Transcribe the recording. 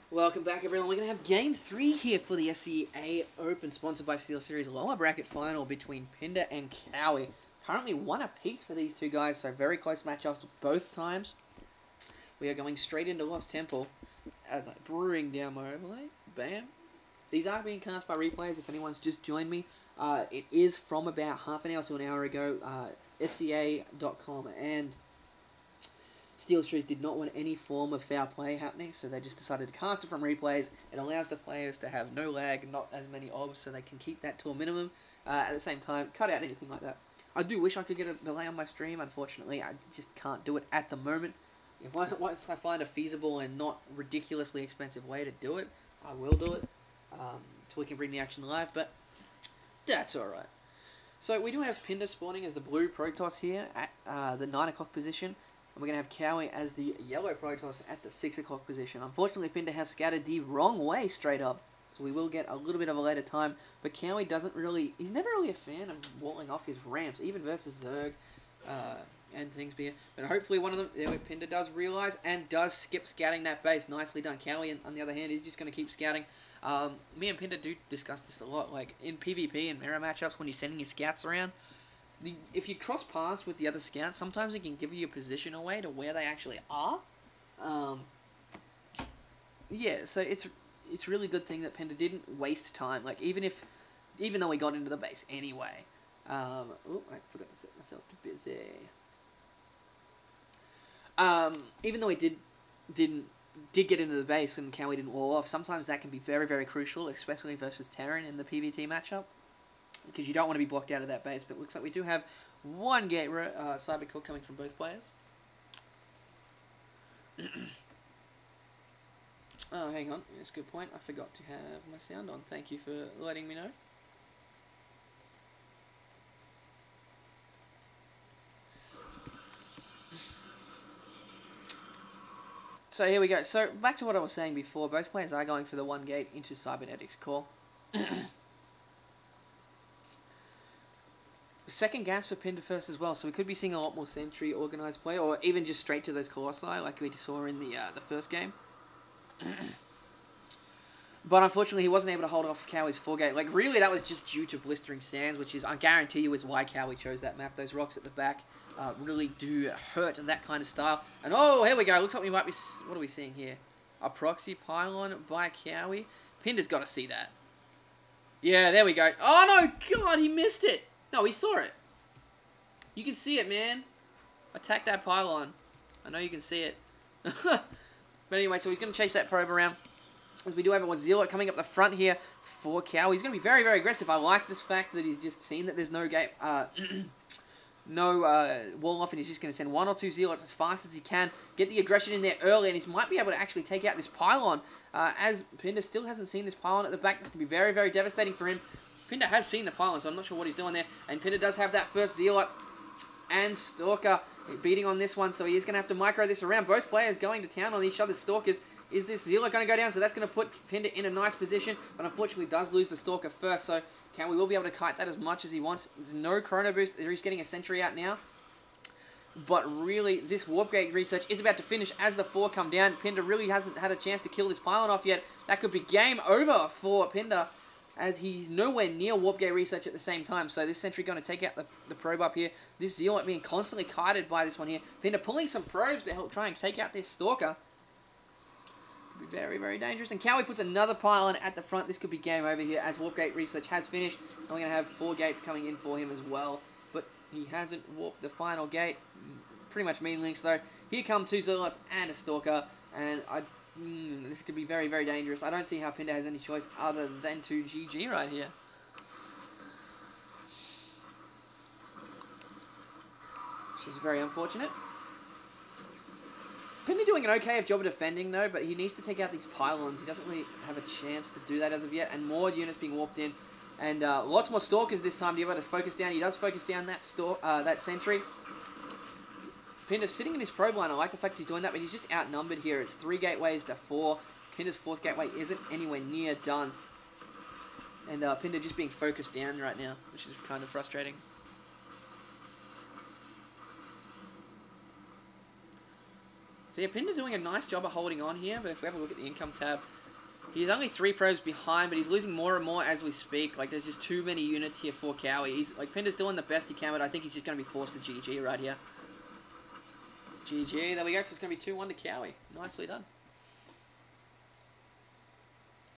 Welcome back, everyone. We're going to have Game 3 here for the SCA Open, sponsored by Steel Series. Lower bracket final between Pinder and Kowi. Currently one apiece for these two guys, so very close matchups both times. We are going straight into Lost Temple as I bring down my overlay. Bam. These are being cast by replays if anyone's just joined me. It is from about half an hour to an hour ago. SCA.com and Steel Series did not want any form of foul play happening, so they just decided to cast it from replays. It allows the players to have no lag, not as many obs, so they can keep that to a minimum. At the same time, cut out anything like that. I do wish I could get a delay on my stream. Unfortunately, I just can't do it at the moment. Once I find a feasible and not ridiculously expensive way to do it, I will do it, till we can bring the action live, but that's alright. So we do have Pinder spawning as the blue Protoss here at the 9 o'clock position. And we're going to have Kowi as the yellow Protoss at the 6 o'clock position. Unfortunately, Pinder has scattered the wrong way straight up. So we will get a little bit of a later time. But Kowi doesn't really... He's never really a fan of walling off his ramps, even versus Zerg and things. But hopefully one of them... There Pinder does realise and does skip scouting that base. Nicely done. Kowi, on the other hand, is just going to keep scouting. Me and Pinder do discuss this a lot. Like in PvP and mirror matchups, when you're sending your scouts around... If you cross paths with the other scouts, sometimes it can give you a position away to where they actually are. Yeah, so it's really good thing that Pinder didn't waste time. Like even though he got into the base anyway. Oh, I forgot to set myself to busy. Even though he did get into the base and Kowi didn't wall off, sometimes that can be very, very crucial, especially versus Terran in the PvT matchup. Because you don't want to be blocked out of that base. But it looks like we do have one gate cyber kill coming from both players. Oh, hang on. That's a good point. I forgot to have my sound on. Thank you for letting me know. So here we go. So back to what I was saying before. Both players are going for the one gate into Cybernetics core. Second gas for Pinder first as well, so we could be seeing a lot more sentry organised play, or even just straight to those colossi like we saw in the first game. But unfortunately, he wasn't able to hold off Kowi's 4-gate. Like, really, that was just due to blistering sands, which is, I guarantee you, is why Kowi chose that map. Those rocks at the back really do hurt that kind of style. And, oh, here we go. Looks like we might be... What are we seeing here? A proxy pylon by Kowi. Pinder's got to see that. Yeah, there we go. Oh, no, God, he missed it. No, he saw it. You can see it, man. Attack that pylon. I know you can see it. But anyway, so he's going to chase that probe around. As we do have a Zealot coming up the front here for Kowi. He's going to be very, very aggressive. I like this fact that he's just seen that there's no gate, no wall off, and he's just going to send 1 or 2 Zealots as fast as he can. Get the aggression in there early, and he might be able to actually take out this pylon. As Pinder still hasn't seen this pylon at the back, this can be very, very devastating for him. Pinder has seen the pylon, so I'm not sure what he's doing there. And Pinder does have that first Zealot and Stalker beating on this one, so he is going to have to micro this around. Both players going to town on each other's Stalkers. Is this Zealot going to go down? So that's going to put Pinder in a nice position, but unfortunately does lose the Stalker first, so Kowi will be able to kite that as much as he wants. There's no Chrono Boost. He's getting a Sentry out now. But really, this Warp Gate research is about to finish as the 4 come down. Pinder really hasn't had a chance to kill this pylon off yet. That could be game over for Pinder, as he's nowhere near Warp Gate research at the same time. So this Sentry going to take out the probe up here. This Zealot being constantly kited by this one here. Pinder pulling some probes to help try and take out this Stalker. Could be very, very dangerous. And Kowi puts another pylon at the front. This could be game over here as Warp Gate research has finished. And we're going to have 4 gates coming in for him as well. But he hasn't warped the final gate. Pretty much mean links though. Here come 2 Zealots and a Stalker. And this could be very, very dangerous. I don't see how Pinder has any choice other than to GG right here. Which is very unfortunate. Pinder doing an okay job of defending though, but he needs to take out these pylons. He doesn't really have a chance to do that as of yet. And more units being warped in. And lots more Stalkers this time to be able to focus down. He does focus down that Sentry. Pinder's sitting in his probe line. I like the fact he's doing that, but he's just outnumbered here. It's 3 gateways to 4. Pinder's 4th gateway isn't anywhere near done. And Pinder just being focused down right now, which is kind of frustrating. So yeah, Pinder doing a nice job of holding on here, but if we have a look at the income tab, he's only 3 probes behind, but he's losing more and more as we speak. Like, there's just too many units here for Kowi. He's, like, Pinder's doing the best he can, but I think he's just going to be forced to GG right here. GG, there we go, so it's going to be 2-1 to Kowi. Nicely done.